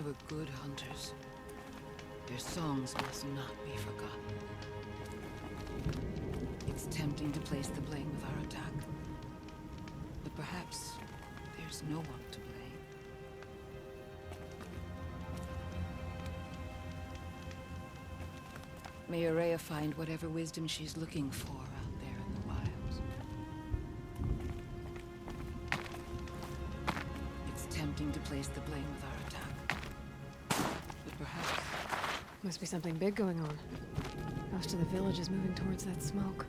They were good hunters. Their songs must not be forgotten. It's tempting to place the blame of our attack. But perhaps there's no one to blame. May Araya find whatever wisdom she's looking for out there in the wilds. It's tempting to place the blame of our attack. But perhaps... Must be something big going on. Most of the village is moving towards that smoke.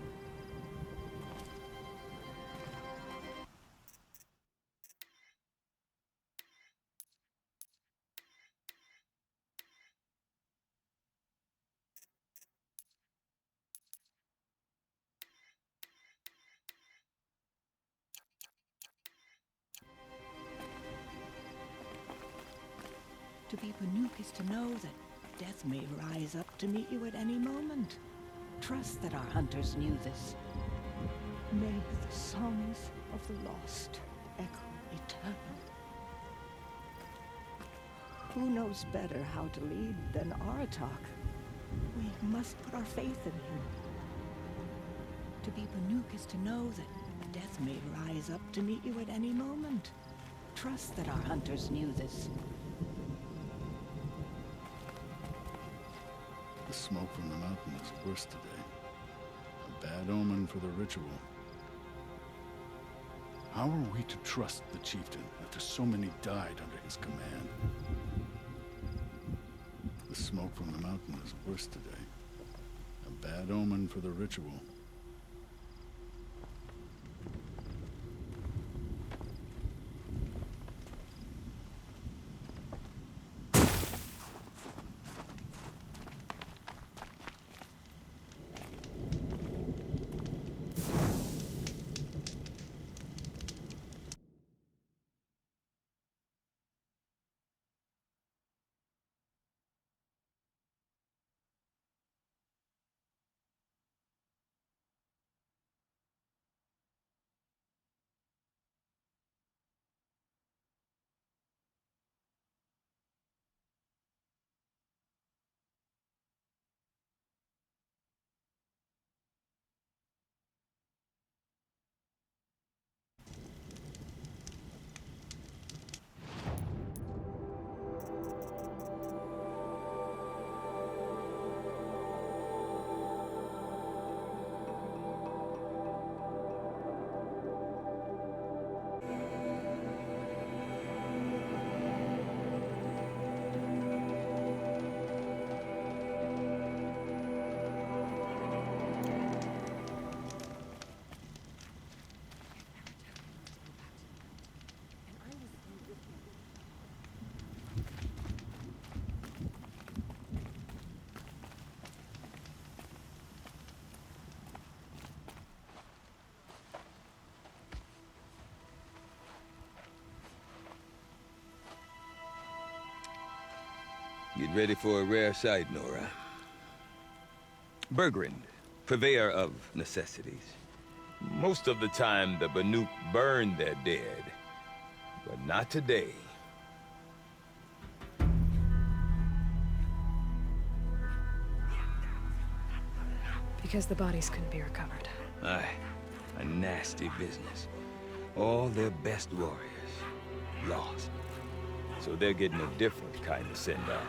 To be Banuk is to know that death may rise up to meet you at any moment. Trust that our hunters knew this. May the songs of the lost echo eternal. Who knows better how to lead than Aratak? We must put our faith in him. To be Banuk is to know that death may rise up to meet you at any moment. Trust that our hunters knew this. The smoke from the mountain is worse today. A bad omen for the ritual. How are we to trust the chieftain after so many died under his command? The smoke from the mountain is worse today. A bad omen for the ritual. Get ready for a rare sight, Nora. Burgrend, purveyor of necessities. Most of the time, the Banuk burn their dead, but not today. Because the bodies couldn't be recovered. Aye, a nasty business. All their best warriors lost. So they're getting a different kind of send-off.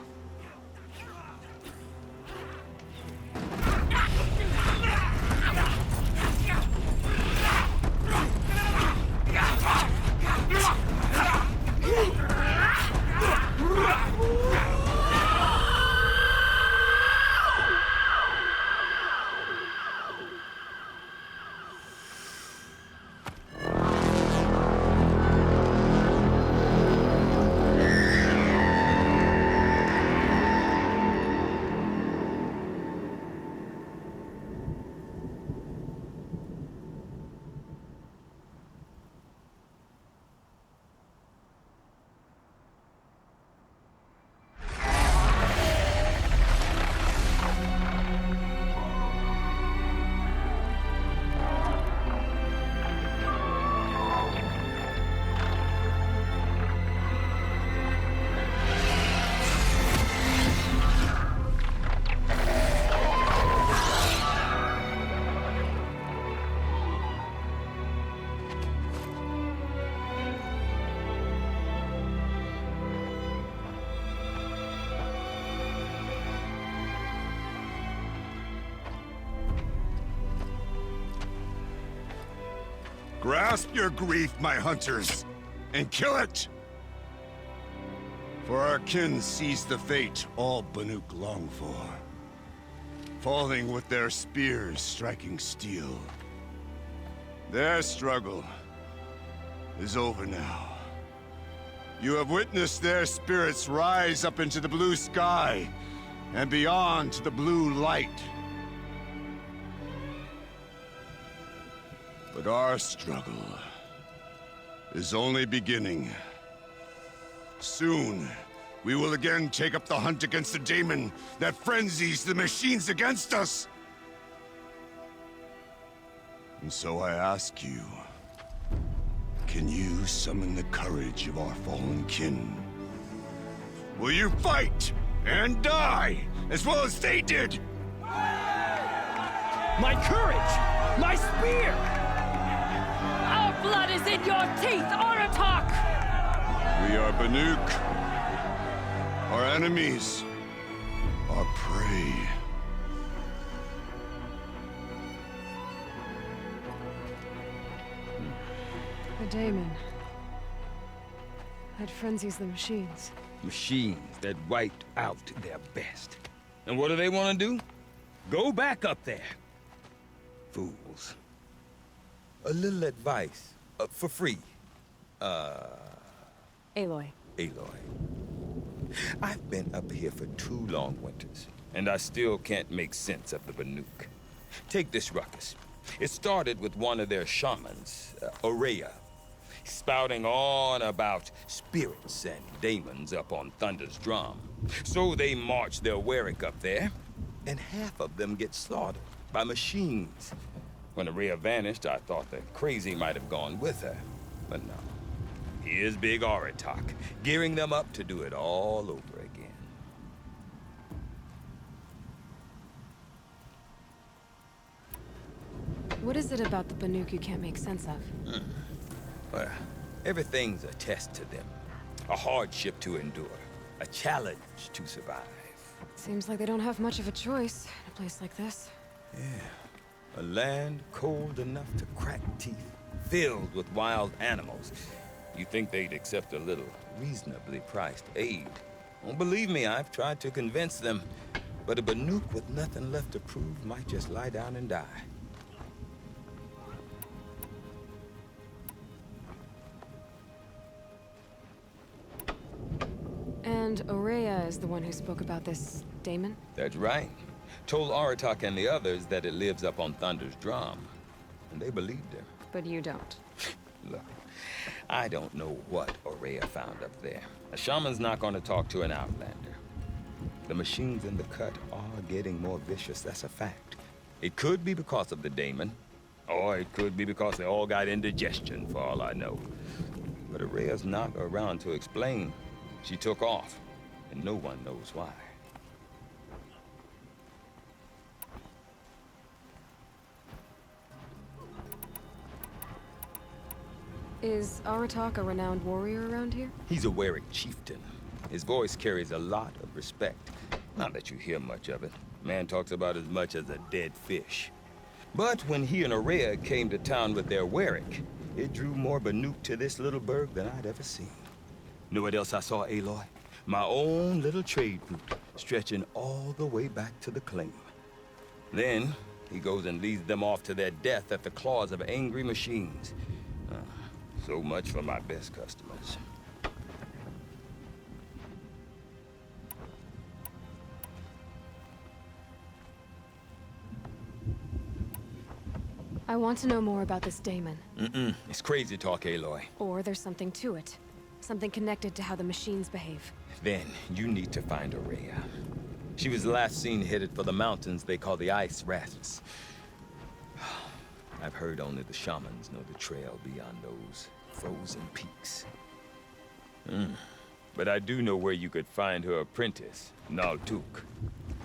Grasp your grief, my hunters, and kill it! For our kin sees the fate all Banuk long for. Falling with their spears striking steel. Their struggle is over now. You have witnessed their spirits rise up into the blue sky and beyond to the blue light. But our struggle is only beginning. Soon, we will again take up the hunt against the daemon that frenzies the machines against us. And so I ask you, can you summon the courage of our fallen kin? Will you fight and die as well as they did? My courage! My spear! Our blood is in your teeth, Aratak! We are Banuk. Our enemies are prey. The daemon. That frenzies the machines. Machines that wiped out their best. And what do they want to do? Go back up there. Fools. A little advice, for free. Aloy. Aloy. I've been up here for 2 long winters, and I still can't make sense of the Banuk. Take this ruckus. It started with one of their shamans, Aurea, spouting on about spirits and daemons up on Thunder's drum. So they march their Warwick up there, and half of them get slaughtered by machines. When Aurea vanished, I thought the crazy might have gone with her, but no. Here's Big Aratak, gearing them up to do it all over again. What is it about the Banuk you can't make sense of? Well, everything's a test to them. A hardship to endure. A challenge to survive. Seems like they don't have much of a choice in a place like this. Yeah. A land cold enough to crack teeth, filled with wild animals. You think they'd accept a little reasonably priced aid. Well, believe me, I've tried to convince them. But a Banuk with nothing left to prove might just lie down and die. And Aurea is the one who spoke about this daemon? That's right. Told Aratak and the others that it lives up on Thunder's drum. And they believed him. But you don't. Look, I don't know what Aurea found up there. A shaman's not going to talk to an outlander. The machines in the cut are getting more vicious, that's a fact. It could be because of the daemon, or it could be because they all got indigestion, for all I know. But Aurea's not around to explain. She took off, and no one knows why. Is Aratak a renowned warrior around here? He's a Warwick chieftain. His voice carries a lot of respect. Not that you hear much of it. Man talks about as much as a dead fish. But when he and Aurea came to town with their Warwick, it drew more Banuk to this little burg than I'd ever seen. Know what else I saw, Aloy? My own little trade route, stretching all the way back to the claim. Then, he goes and leads them off to their death at the claws of angry machines. So much for my best customers. I want to know more about this daemon. It's crazy talk, Aloy. Or there's something to it. Something connected to how the machines behave. Then, you need to find Aurea. She was last seen headed for the mountains they call the Ice Rafts. I've heard only the shamans know the trail beyond those frozen peaks. But I do know where you could find her apprentice, Naltuk.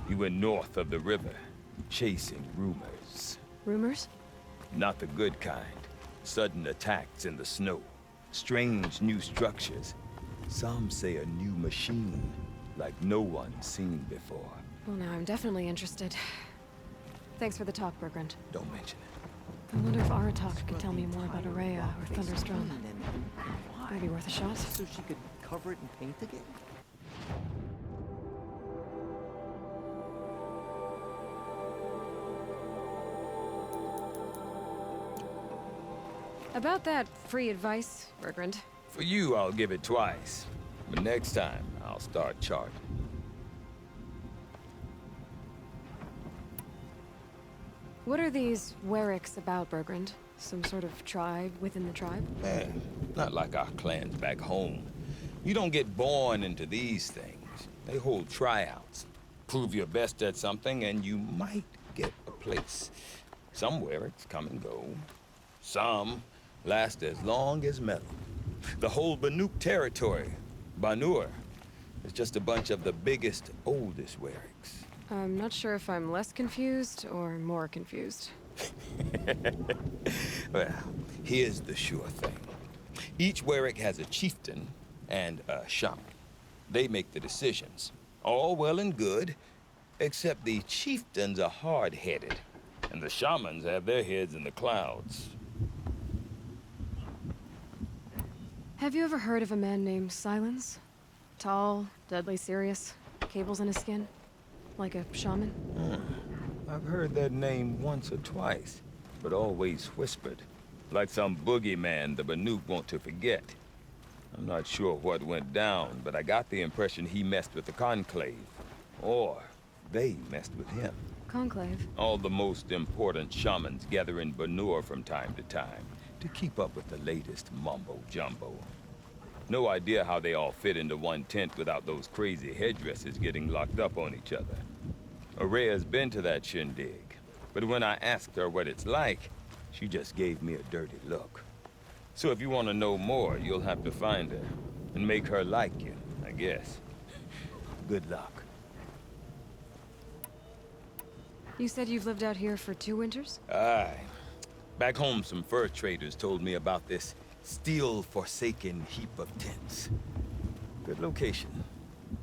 He went north of the river, chasing rumors. Rumors? Not the good kind. Sudden attacks in the snow. Strange new structures. Some say a new machine, like no one's seen before. Well, now I'm definitely interested. Thanks for the talk, Burgrend. Don't mention it. I wonder if Aratak could tell me more about Araya or Thunder's Drum. Maybe worth a shot. So she could cover it in paint again? About that free advice, Burgrend. For you, I'll give it twice. But next time, I'll start charging. What are these Wericks about, Burgrend? Some sort of tribe within the tribe? Not like our clans back home. You don't get born into these things. They hold tryouts. Prove your best at something, and you might get a place. Some Wericks come and go. Some last as long as metal. The whole Banuk territory, Banur, is just a bunch of the biggest, oldest Wericks. I'm not sure if I'm less confused or more confused. Well, here's the sure thing. Each Werick has a chieftain and a shaman. They make the decisions. All well and good, except the chieftains are hard-headed, and the shamans have their heads in the clouds. Have you ever heard of a man named Silence? Tall, deadly serious, cables in his skin? Like a shaman? I've heard that name once or twice, but always whispered. Like some boogeyman the Banuk want to forget. I'm not sure what went down, but I got the impression he messed with the Conclave. Or they messed with him. Conclave? All the most important shamans gather in Banur from time to time to keep up with the latest mumbo-jumbo. No idea how they all fit into one tent without those crazy headdresses getting locked up on each other. Araya's been to that shindig, but when I asked her what it's like, she just gave me a dirty look. So if you want to know more, you'll have to find her and make her like you, I guess. Good luck. You said you've lived out here for 2 winters? Aye. Back home, some fur traders told me about this steel-forsaken heap of tents. Good location.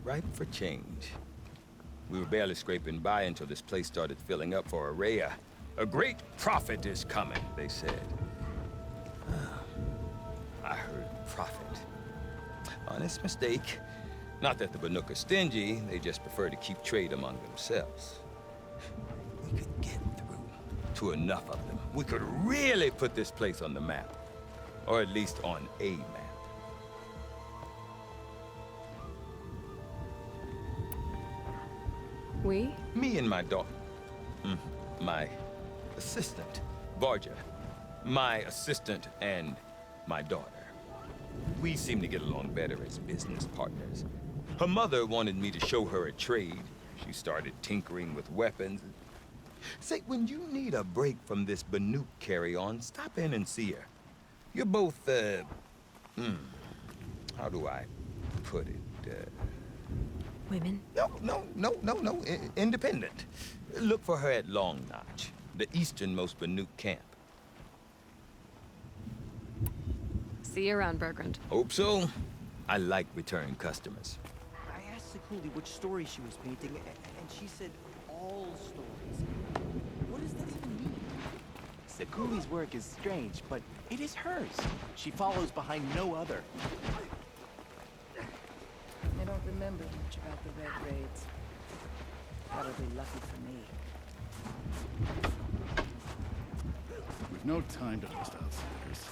Ripe for change. We were barely scraping by until this place started filling up for Araya. A great prophet is coming, they said. I heard prophet. Honest mistake. Not that the Banuk are stingy, they just prefer to keep trade among themselves. We could get through to enough of them. We could really put this place on the map. Or at least on a map. We? Me and my daughter. My assistant, Varja. My assistant and my daughter. We seem to get along better as business partners. Her mother wanted me to show her a trade. She started tinkering with weapons. Say, when you need a break from this Banuk carry-on, stop in and see her. You're both, how do I put it? Women? No. Independent. Look for her at Long Notch, the easternmost Banuk camp. See you around, Burgrend. Hope so. I like return customers. I asked Sekuli which story she was painting, and she said all stories. What does that even mean? Sekuli's work is strange, but it is hers. She follows behind no other. I don't remember much about the Red Raids. Probably lucky for me. We've no time to host outsiders.